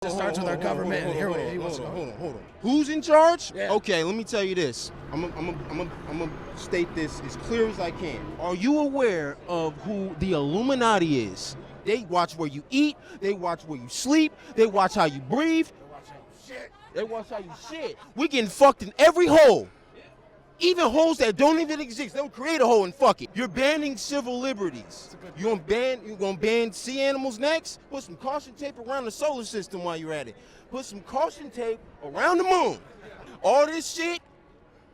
It starts with our government. Hold on. Who's in charge? Yeah. Okay, let me tell you this. I'm gonna state this as clear as I can. Are you aware of who the Illuminati is? They watch where you eat. They watch where you sleep. They watch how you breathe. They watch how you shit. We getting fucked in every hole. Even holes that don't even exist. They'll create a hole and fuck it. You're banning civil liberties. You gonna ban sea animals next? Put some caution tape around the solar system while you're at it. Put some caution tape around the moon. All this shit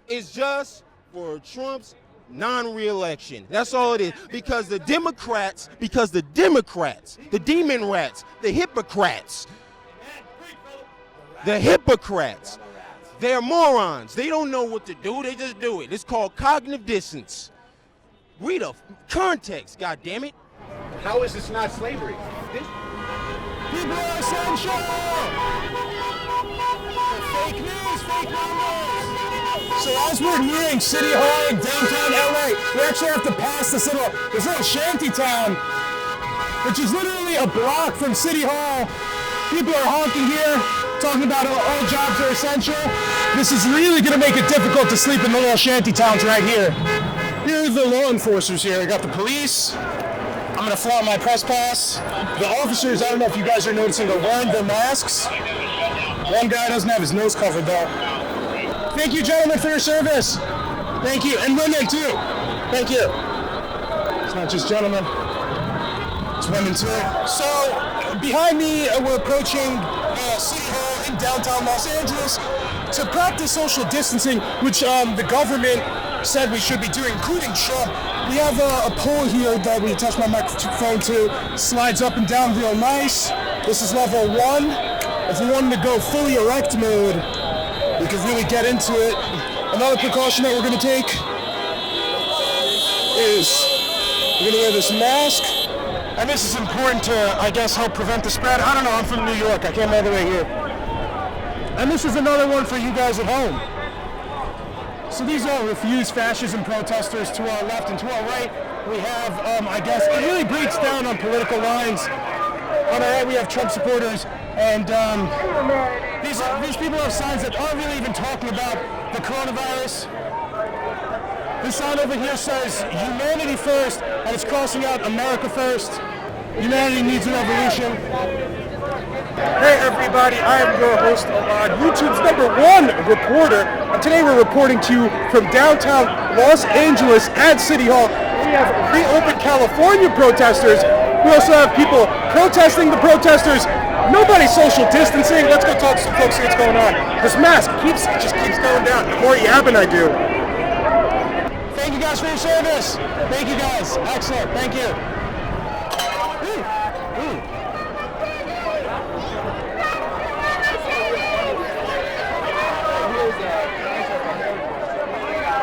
is just for Trump's non-re-election. That's all it is. Because the Democrats, the demon rats, the hypocrites, they're morons. They don't know what to do. They just do it. It's called cognitive dissonance. Read the context, goddammit. How is this not slavery? People are essential. Fake news, fake numbers. So as we're nearing City Hall in downtown LA, we actually have to pass this little shanty town, which is literally a block from City Hall. People are honking here, talking about all jobs are essential. This is really going to make it difficult to sleep in the little shanty towns right here. Here are the law enforcers here. I got the police. I'm going to flaunt my press pass. The officers, I don't know if you guys are noticing, are wearing their masks. One guy doesn't have his nose covered though. Thank you, gentlemen, for your service. Thank you. And women too. Thank you. It's not just gentlemen. It's women too. So behind me, we're approaching City Hall in downtown Los Angeles to practice social distancing, which the government said we should be doing, including Trump. We have a pole here that we attach my microphone to, slides up and down real nice. This is level 1. If we wanted to go fully erect mode, we could really get into it. Another precaution that we're going to take is we're going to wear this mask. And this is important to, I guess, help prevent the spread. I don't know, I'm from New York. I came all the way here. And this is another one for you guys at home. So these are refuse fascism protesters to our left, and to our right we have, I guess, it really breaks down on political lines. On our right we have Trump supporters, and these people have signs that aren't really even talking about the coronavirus. This sign over here says humanity first, and it's crossing out America first. Humanity needs a revolution. Hey everybody, I am your host Elad, YouTube's #1 reporter, and today we're reporting to you from downtown Los Angeles at City Hall. We have reopened California protesters. We also have people protesting the protesters. Nobody's social distancing. Let's go talk to some folks, see what's going on. This mask just keeps going down. The more yapping I do. Thank you guys for your service. Thank you guys. Excellent. Thank you.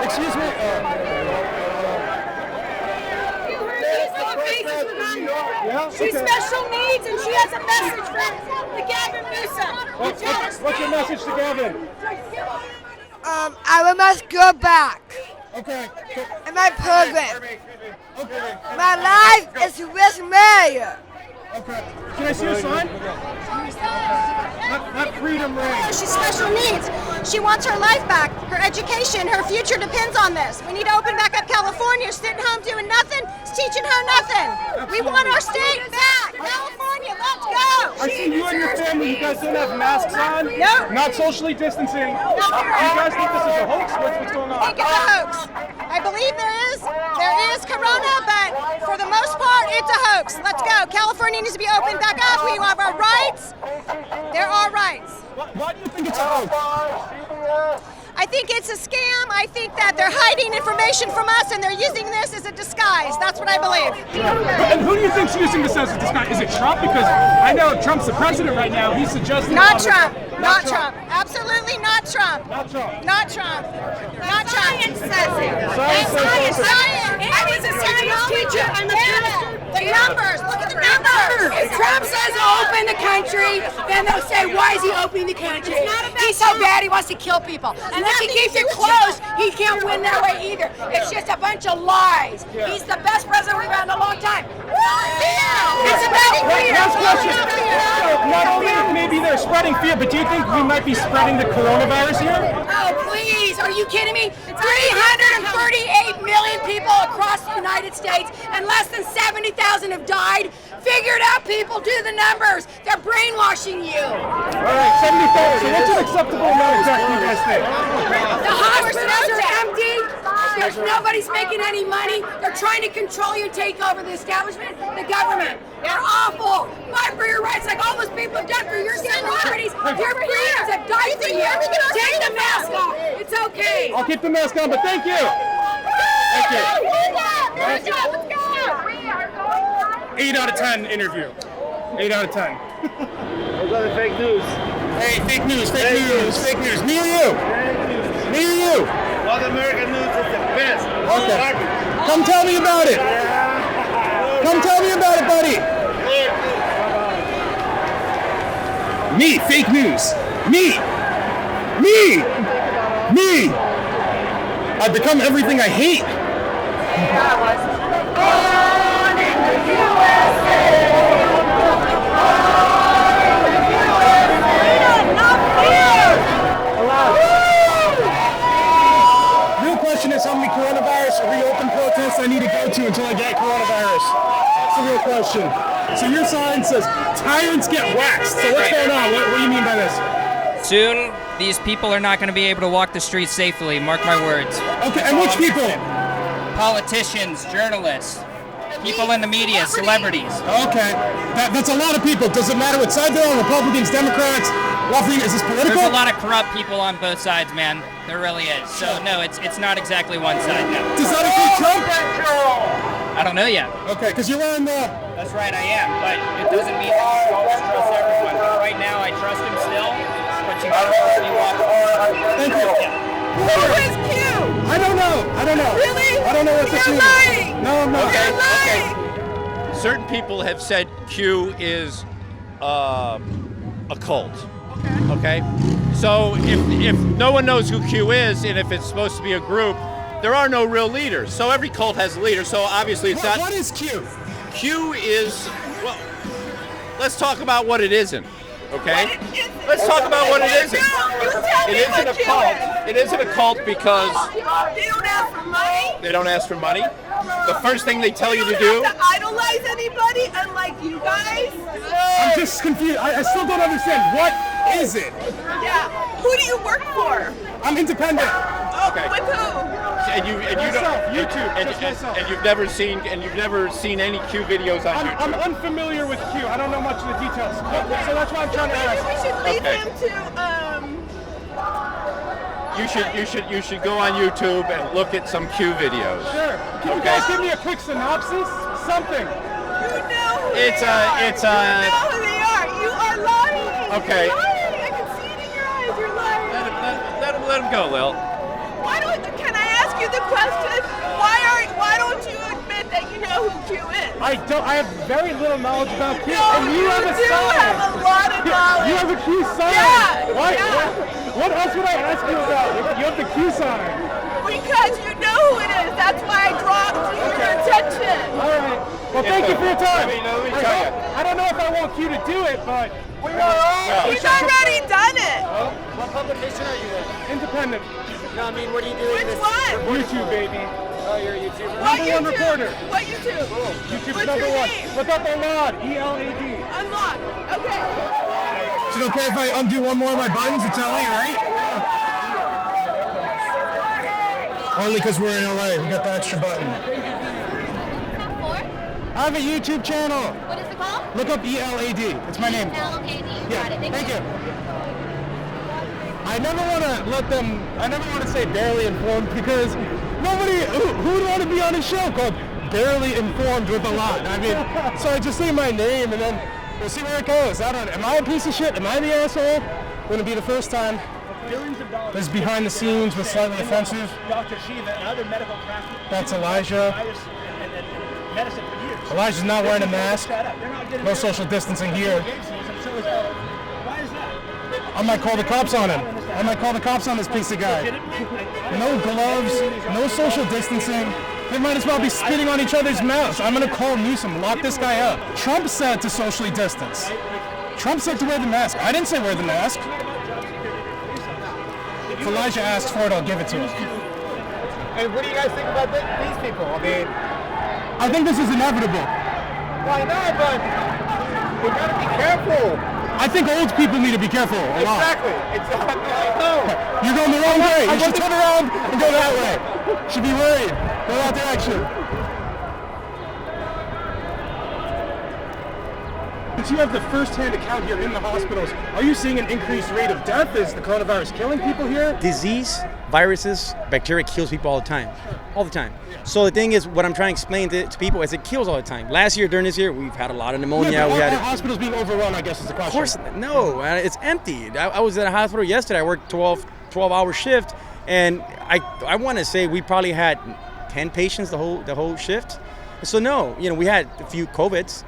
Excuse me. She's special needs and she has a message for Gavin Newsom. What's your message to Gavin? I must go back. Okay. In my program. Okay. My life is with me. Okay. Can I see a sign? Not freedom ring. She's special needs. She wants her life back, her education, her future depends on this. We need to open back up California. Sitting home doing nothing, it's teaching her nothing. We want our state back. California, let's go. I see you and your family, you guys don't have masks on? No. Not socially distancing. You guys think this is a hoax? What's going on? I think it's a hoax. I believe there is corona, but for the most part, it's a hoax. Let's go. California needs to be opened back up. We have our rights. There are rights. Why do you think it's a hoax? I think it's a scam. I think that they're hiding information from us and they're using this as a disguise. That's what I believe. And who do you think's using this as a disguise? Is it Trump? Because I know Trump's the president right now. He's suggesting... Not Trump. Not Trump. Absolutely not Trump. Not Trump. Not Trump. Not Trump. Science says it. Science. Science. I was a science teacher. I'm a pastor. The numbers. Look at the numbers. If Trump says open the country, then they'll say, why is he opening the country? He's so bad he wants to kill people. Unless he keeps it closed, he can't win that way either. It's just a bunch of lies. He's the best president we've had in a long time. It's about fear. Last question. Not only maybe they're spreading fear, but do you think we might be spreading the coronavirus here? Oh, please. Are you kidding me? 338 million people across the United States, and less than 70,000 have died. Figure it out, people. Do the numbers. They're brainwashing you. All right, 70,000. So what's an acceptable amount exactly, you guys think? The hospitals are empty. There's nobody's making any money. They're trying to control you, take over the establishment, the government. They're awful. Fight for your rights like all those people have done for your celebrities. Your freedoms have died for you. Take the mask off. It's okay. I'll keep the mask on, but thank you. Thank you. 8 out of 10 interview. 8 out of 10. Those are the fake news. Hey, fake news, fake news, fake news. Me or you? Me or you? All the American news is the best. Okay. Come tell me about it. Come tell me about it, buddy. Me, fake news. Me. I've become everything I hate. Real question is how many coronavirus or reopen protests I need to go to until I get coronavirus. That's the real question. So your sign says tyrants get waxed. So what's going on? What do you mean by this? Soon, these people are not going to be able to walk the streets safely, mark my words. Okay, and which people? Politicians, journalists, people in the media, celebrities. Okay, that's a lot of people. Does it matter what side they're on? Republicans, Democrats, left-wing? Is this political? There's a lot of corrupt people on both sides, man. There really is. So no, it's not exactly one side, no. Does that include Trump? I don't know yet. Okay, because you're wearing the... That's right, I am, but it doesn't mean that you should always trust everyone. Right now, I trust him still, but you gotta trust me walking. Thank you. Who is Q? I don't know. Really? I don't know what to do. You're lying. No, I'm not. You're lying. Certain people have said Q is a cult. Okay. So if no one knows who Q is, and if it's supposed to be a group, there are no real leaders. So every cult has a leader. So obviously it's not. What is Q? Q is, well, let's talk about what it isn't. Okay. Let's talk about what it isn't. It isn't a cult. It isn't a cult because They don't ask for money. they don't ask for money. The first thing they tell you to You do. don't have to idolize anybody, unlike you guys. I'm just confused. I still don't understand. What is it? Yeah. Who do you work for? I'm independent. Okay. With who? And you Myself, don't YouTube, just myself. and you've never seen any Q videos on YouTube. I'm unfamiliar with Q. I don't know much of the details. So that's why I'm trying to Maybe ask. we should lead Okay. him to You should go on YouTube and look at some Q videos. Sure. Can you Okay. guys give me a quick synopsis? Something. You know who It's they a- are. it's a- You know who they are. You are lying. Okay. You're lying. I can see it in your eyes. You're lying. Let him go, Lil. Can I ask you the question? Why don't you admit that you know who Q is? I have very little knowledge about Q. No, and you have a do sign. have a lot of knowledge. You have a Q sign. Yeah, Why? yeah. What else would I ask you about? You have the Q sign. Because you know who it is. That's why I brought it to your attention. All right. Well, thank you for your time. Let me tell you. I don't know if I want Q to do it, but He's already done it. What publication are you with? independent. No, I mean, what are you doing? Which one? YouTube, baby. Oh, you're a YouTuber. What Number one YouTube? reporter. What YouTube? YouTube's What's number your one. name? Look up Elad. E-L-A-D. Unlock. Okay. Is it okay if I undo one more of my buttons? It's LA, right? Only because we're in LA. We got the extra button. I have a YouTube channel. What is it called? Look up E-L-A-D. It's my name. L-A-D. Yeah, Got it. thank you. I never want to say barely informed because who would want to be on a show called Barely Informed with Elad? I mean, so I just say my name and then we'll see where it goes. I don't know. Am I a piece of shit? Am I the asshole? Wouldn't be the first time. This is behind the scenes with slightly offensive. Dr. Shiva and other medical practitioners. That's Elijah. And medicine for years. Elijah's not wearing a mask. No social distancing here. I might call the cops on him. I might call the cops on this piece of guy. No gloves, no social distancing. They might as well be spitting on each other's mouths. I'm going to call Newsom, lock this guy up. Trump said to socially distance. Trump said to wear the mask. I didn't say wear the mask. If Elijah asks for it, I'll give it to him. And what do you guys think about these people? I mean, I think this is inevitable. why not? But we gotta be careful. I think old people need to be careful a lot. Exactly. No. You're going the wrong way. You should turn around and go that way. Should be worried. Go that direction. Since you have the first-hand account here in the hospitals, are you seeing an increased rate of death? Is the coronavirus killing people here? Disease, viruses, bacteria kills people all the time. All the time. So the thing is, what I'm trying to explain to people is it kills all the time. Last year, during this year, we've had a lot of pneumonia. Yeah, we had our hospitals being overrun, I guess, is the question. Of course, no, it's empty. I was at a hospital yesterday. I worked 12-hour shift, and I want to say we probably had 10 patients the whole shift. So no, we had a few COVIDs,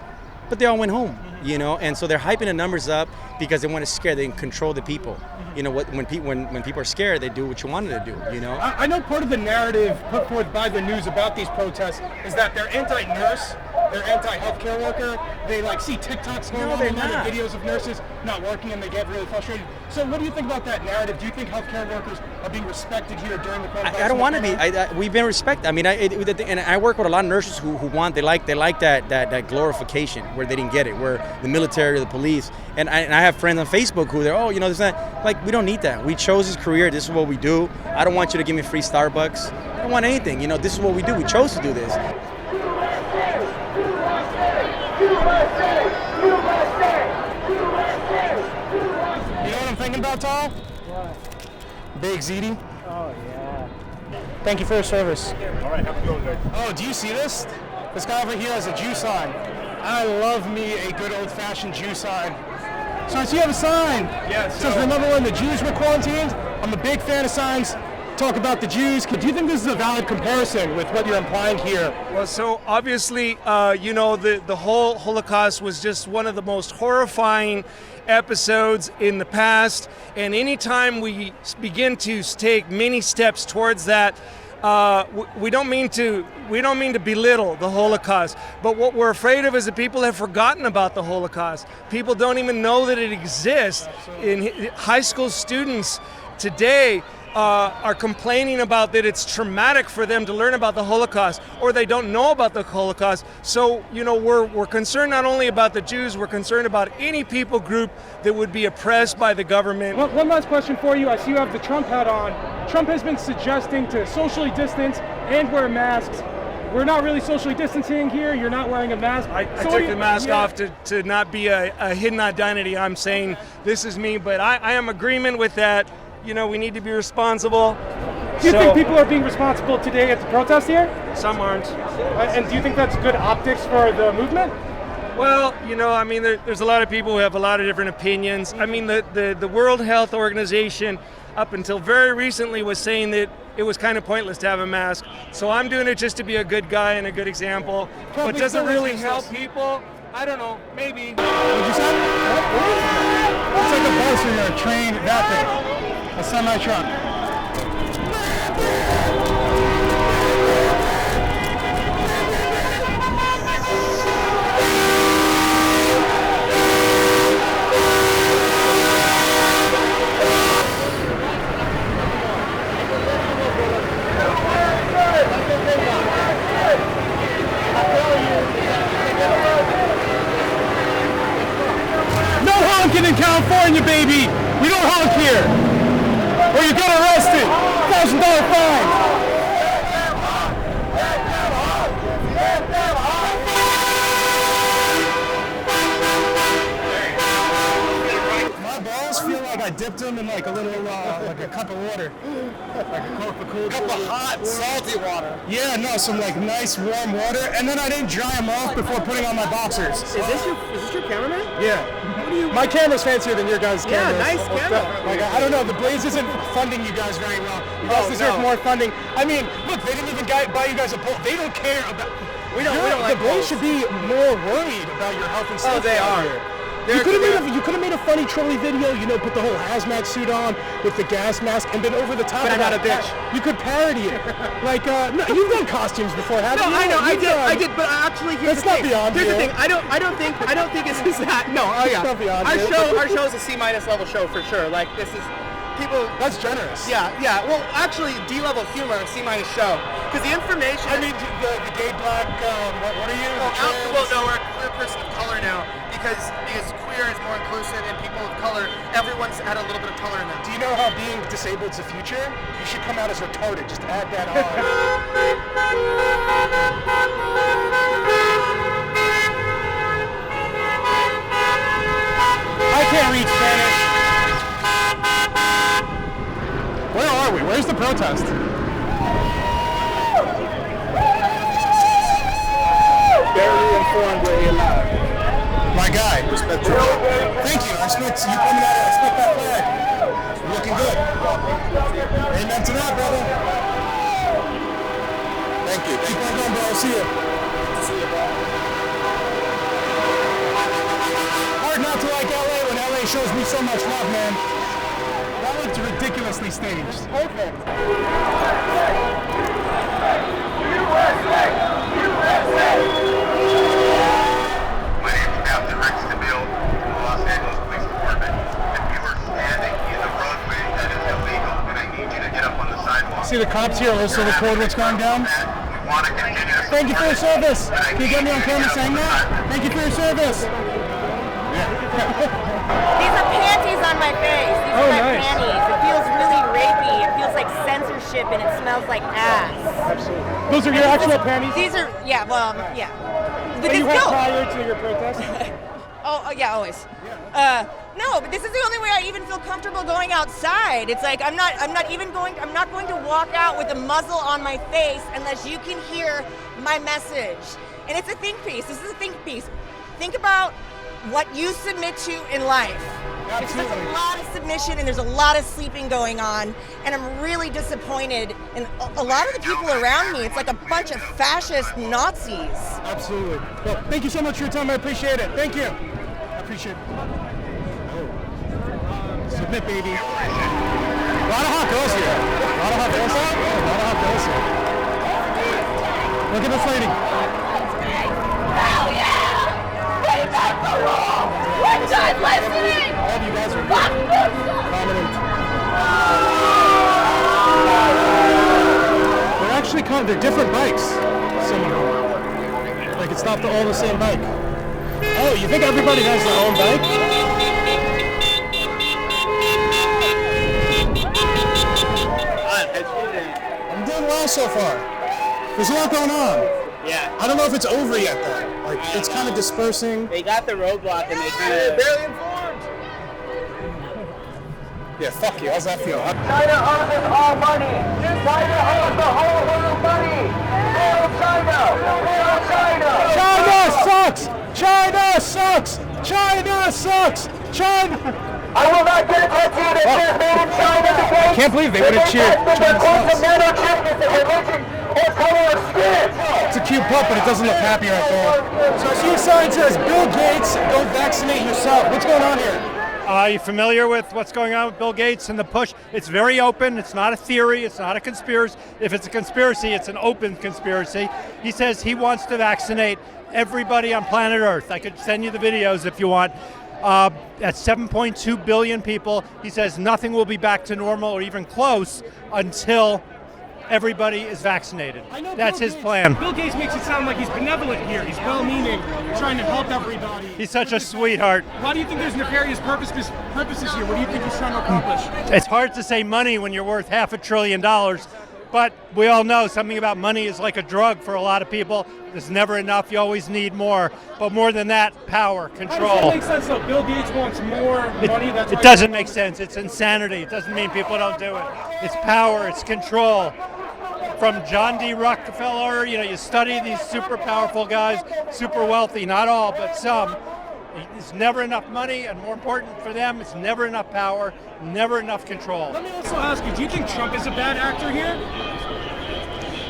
but they all went home, and so they're hyping the numbers up because they want to scare, they can control the people. When people are scared, they do what you want them to do, I know part of the narrative put forth by the news about these protests is that they're anti-nurse, they're anti-healthcare worker. They see TikToks going on and videos of nurses not working and they get really frustrated. So what do you think about that narrative? Do you think healthcare workers are being respected here during the coronavirus? I don't want to be. We've been respected. I mean, and I work with a lot of nurses who want, they like that glorification where they didn't get it, where the military or the police. And I have friends on Facebook who they're, this that. We don't need that. We chose this career. This is what we do. I don't want you to give me free Starbucks. I don't want anything. This is what we do. We chose to do this. You know what I'm thinking about, Tal? What? Big ZD. Oh, yeah. Thank you for your service. All right, have a good one. Oh, do you see this? This guy over here has a Jew sign. I love me a good old-fashioned Jew sign. So I see you have a sign. Yeah, It says, remember when the Jews were quarantined? I'm a big fan of signs. Talk about the Jews. Do you think this is a valid comparison with what you're implying here? Well, so obviously, the whole Holocaust was just one of the most horrifying episodes in the past. And anytime we begin to take many steps towards that, we don't mean to belittle the Holocaust, but what we're afraid of is that people have forgotten about the Holocaust. People don't even know that it exists. In high school students today are complaining about that it's traumatic for them to learn about the Holocaust, or they don't know about the Holocaust. So, we're concerned not only about the Jews, we're concerned about any people group that would be oppressed by the government. One last question for you. I see you have the Trump hat on. Trump has been suggesting to socially distance and wear masks. We're not really socially distancing here. You're not wearing a mask. I took the mask off to not be a hidden identity. I'm saying this is me, but I am agreement with that. We need to be responsible. Do you think people are being responsible today at the protest here? Some aren't. And do you think that's good optics for the movement? Well, there's a lot of people who have a lot of different opinions. I mean, the World Health Organization, up until very recently, was saying that it was kind of pointless to have a mask. So I'm doing it just to be a good guy and a good example. But does it really help people? I don't know. Maybe. What'd you say? It's like a bus or a train, that thing. A semi-truck. No honking in California, baby! We don't honk here! Or you get arrested. $1,000 fine. My balls feel like I dipped them in like a little, like a cup of water. Like a Coca-Cola. Cup of hot, salty water. Yeah, no, some like nice warm water, and then I didn't dry them off before putting on my boxers. Is this your cameraman? Yeah. My camera's fancier than your guys' cameras. Yeah, nice camera. I don't know, the Blaze isn't funding you guys very well. You guys deserve more funding. I mean, look, they didn't even buy you guys a poll. They don't care about... We don't like the Blaze those. should be more worried about your health and safety. Oh, they out are. here. You could have made a funny trolley video, put the whole hazmat suit on with the gas mask and been over the top. But of I'm not that. a bitch. You could parody it. Like, no, you've done costumes before, haven't you? No, I know, I did, but actually, here's That's the thing. not beyond Here's you. the thing. I don't think it's that. No, oh yeah. It's not beyond Our you. show is a C- level show for sure. Like this is people. That's generous. Yeah. Well, actually, D level humor, C- show, because the information. I mean, the gay black. What are you? Well, no, we're a queer person of color now because queer is more inclusive and people of color. Everyone's had a little bit of color in them. Do you know how being disabled is the future? You should come out as retarded. Just add that on. I can't read Spanish. Where are we? Where's the protest? Barely informed where you're live. My guy. Respect you. Thank you. I respect you coming out. I respect that flag. You're looking good. Amen to that, brother. Thank you. Keep on going, bro. I'll see you. Hard not to like LA when LA shows me so much love, man. That looked ridiculously staged. Perfect. My name is Captain Rex DeMille, Los Angeles Police Department. If you are standing in the roadway, that is illegal, and I need you to get up on the sidewalk. See the cops here also record what's going down? We want to continue to Thank you for your support it, service. but I Can you get me on need camera to saying get up on the that? Thank you for your service. These are panties on my face. These are my panties. It feels really rapey. It feels like censorship and it smells like ass. Absolutely. Those are your actual panties? These are, yeah. But That you had no. prior to your protest? Oh, yeah, always. No, but this is the only way I even feel comfortable going outside. It's like I'm not going to walk out with a muzzle on my face unless you can hear my message. And it's a think piece. This is a think piece. Think about what you submit to in life. Because there's a lot of submission and there's a lot of sleeping going on, and I'm really disappointed in a lot of the people around me. It's like a bunch of fascist Nazis. Absolutely. Well, thank you so much for your time. I appreciate it. Thank you. I appreciate it. Oh. Submit, baby. A lot of hot girls here. A lot of hot girls here. A lot of hot girls here. Look at this lady. Hell yeah! We got the rule! We're done listening! All of you guys are prominent. They're actually they're different bikes. Some of them. Like it's not all the same bike. Oh, you think everybody has their own bike? I'm doing well so far. There's a lot going on. Yeah. I don't know if it's over yet though. Like it's kind of dispersing. They got the roadblock and they kind of barely informed. Yeah, fuck you. How's that feel? China owns all money. China owns the whole world money. Hail China. Hail China. China sucks. China sucks. China sucks. China. I will not get a tattoo that says made in China because I can't believe they would have cheered. China sucks. It's a cute pup, but it doesn't look happy right there. So I see a sign that says, Bill Gates, don't vaccinate yourself. What's going on here? Are you familiar with what's going on with Bill Gates and the push? It's very open. It's not a theory. It's not a conspiracy. If it's a conspiracy, it's an open conspiracy. He says he wants to vaccinate everybody on planet Earth. I could send you the videos if you want. At 7.2 billion people, he says nothing will be back to normal or even close until everybody is vaccinated. That's his plan. Bill Gates makes it sound like he's benevolent here. He's well-meaning, trying to help everybody. He's such a sweetheart. Why do you think there's nefarious purposes here? What do you think he's trying to accomplish? It's hard to say money when you're worth $500 billion, but we all know something about money is like a drug for a lot of people. There's never enough. You always need more. But more than that, power, control. How does that make sense, though? Bill Gates wants more money. It doesn't make sense. It's insanity. It doesn't mean people don't do it. It's power. It's control. From John D. Rockefeller, you study these super powerful guys, super wealthy, not all, but some. It's never enough money, and more important for them, it's never enough power, never enough control. Let me also ask you, do you think Trump is a bad actor here?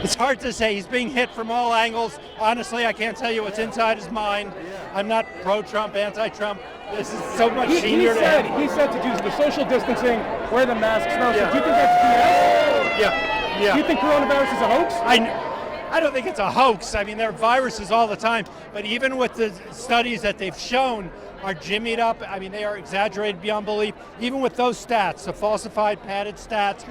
It's hard to say. He's being hit from all angles. Honestly, I can't tell you what's inside his mind. I'm not pro-Trump, anti-Trump. This is so much senior to him. He said to do the social distancing, wear the masks. No, so do you think that's BS? Yeah. Do you think coronavirus is a hoax? I don't think it's a hoax. I mean, there are viruses all the time. But even with the studies that they've shown are jimmied up, I mean, they are exaggerated beyond belief. Even with those stats, the falsified, padded stats,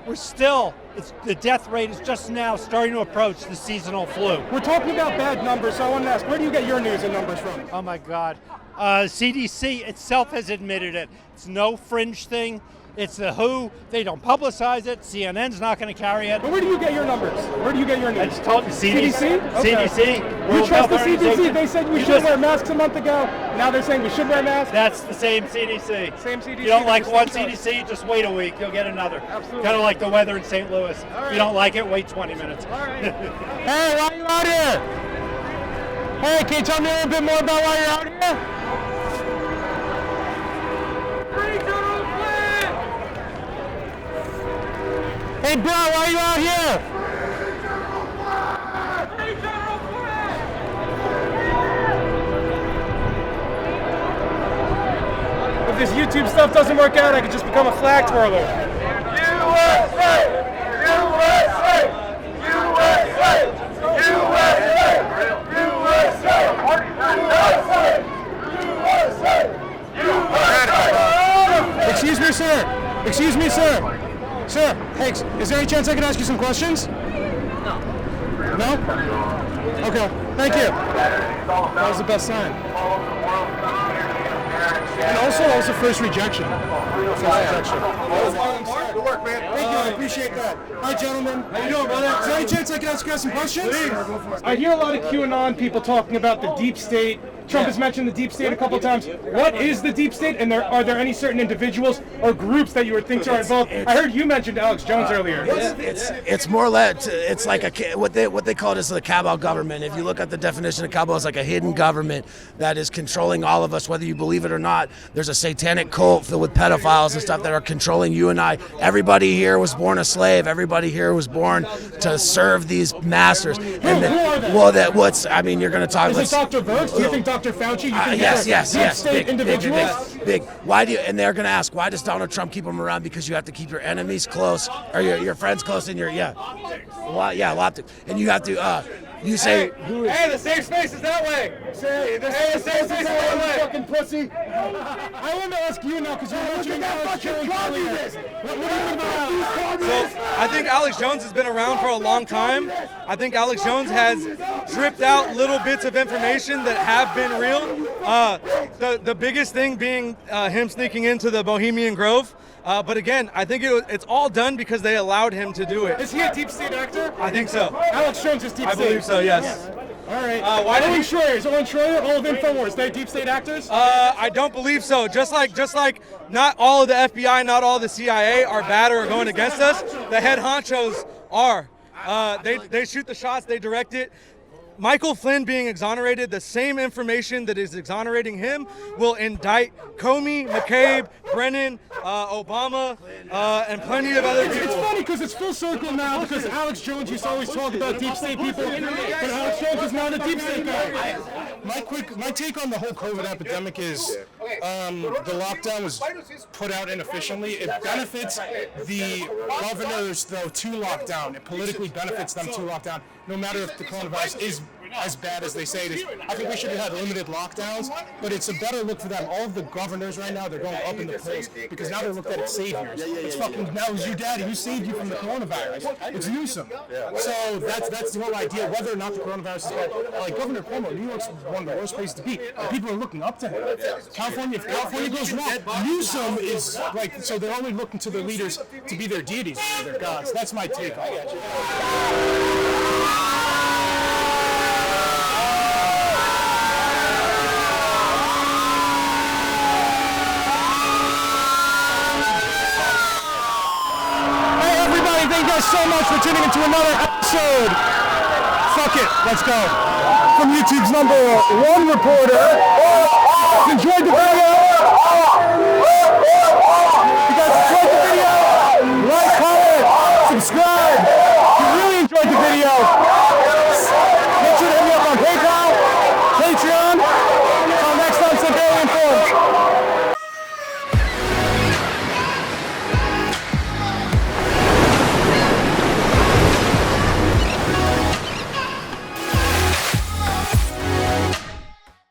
the death rate is just now starting to approach the seasonal flu. We're talking about bad numbers, so I want to ask, where do you get your news and numbers from? Oh my God. CDC itself has admitted it. It's no fringe thing. It's the WHO. They don't publicize it. CNN's not going to carry it. But where do you get your numbers? Where do you get your news? I just told you, CDC. Okay. CDC. You trust the CDC? They said we should wear masks a month ago. Now they're saying we should wear masks? That's the same CDC. Same CDC. You don't like one CDC, just wait a week. You'll get another. Absolutely. Kind of like the weather in St. Louis. Right. If you don't like it, wait 20 minutes. All right. Hey, why are you out here? Hey, can you tell me a little bit more about why you're out here? Hey, bro, why are you out here? If this YouTube stuff doesn't work out, I could just become a flag twirler. USA! USA! USA! USA! Excuse me, sir. Excuse me, sir. Sir, hey, is there any chance I could ask you some questions? No. No? Okay, thank you. That was the best sign. And also, that was the first rejection. Good work, man. Thank you, I appreciate that. Hi, gentlemen. How you doing, brother? Is there any chance I could ask you guys some questions? Please. I hear a lot of QAnon people talking about the deep state. Trump has mentioned the deep state a couple of times. What is the deep state, and are there any certain individuals or groups that you would think are involved? I heard you mentioned Alex Jones earlier. It's more or less, it's like what they call it is the cabal government. If you look at the definition of cabal, it's like a hidden government that is controlling all of us, whether you believe it or not. There's a satanic cult filled with pedophiles and stuff that are controlling you and I. Everybody here was born a slave. Everybody here was born to serve these masters. Who are they? Well, I mean, you're going to talk. Is it Dr. Birx? Do you think Dr. Fauci? You think Yes. State individuals? Big. Why do you? And they're going to ask, why does Donald Trump keep them around? Because you have to keep your enemies close, or your friends close, and and you have to. You say, hey, the safe space is that way. Say, the safe space is that way. Fucking pussy. I want to ask you now because you're mentioning Alex Jones earlier. What do you think about Alex? So I think Alex Jones has been around for a long time. I think Alex Jones has dripped out little bits of information that have been real. The biggest thing being him sneaking into the Bohemian Grove. But again, I think it's all done because they allowed him to do it. Is he a deep state actor? I think so. Alex Jones is deep state. I believe so, yes. All right. Owen Schroyer, all of InfoWars, they deep state actors? I don't believe so. Just like not all of the FBI, not all of the CIA are bad or are going against us. The head honchos are. They shoot the shots, they direct it. Michael Flynn being exonerated, the same information that is exonerating him will indict Comey, McCabe, Brennan, Obama, and plenty of other people. It's funny because it's full circle now because Alex Jones used to always talk about deep state people, but Alex Jones is now the deep state guy. My take on the whole COVID epidemic is the lockdown was put out inefficiently. It benefits the governors, though, to lock down. It politically benefits them to lock down, no matter if the coronavirus is as bad as they say it is. I think we should have had limited lockdowns, but it's a better look for them. All of the governors right now, they're going up in the polls because now they're looked at as saviors. It's fucking, now it's your daddy who saved you from the coronavirus. It's Newsom. So that's the whole idea, whether or not the coronavirus is bad. Like Governor Cuomo, New York's one of the worst places to be. And people are looking up to him. California, if California goes wrong, Newsom is like, so they're only looking to their leaders to be their deities, their gods. That's my take on it. Thank you guys so much for tuning into another episode. Fuck it, let's go. From YouTube's #1 reporter. Enjoyed the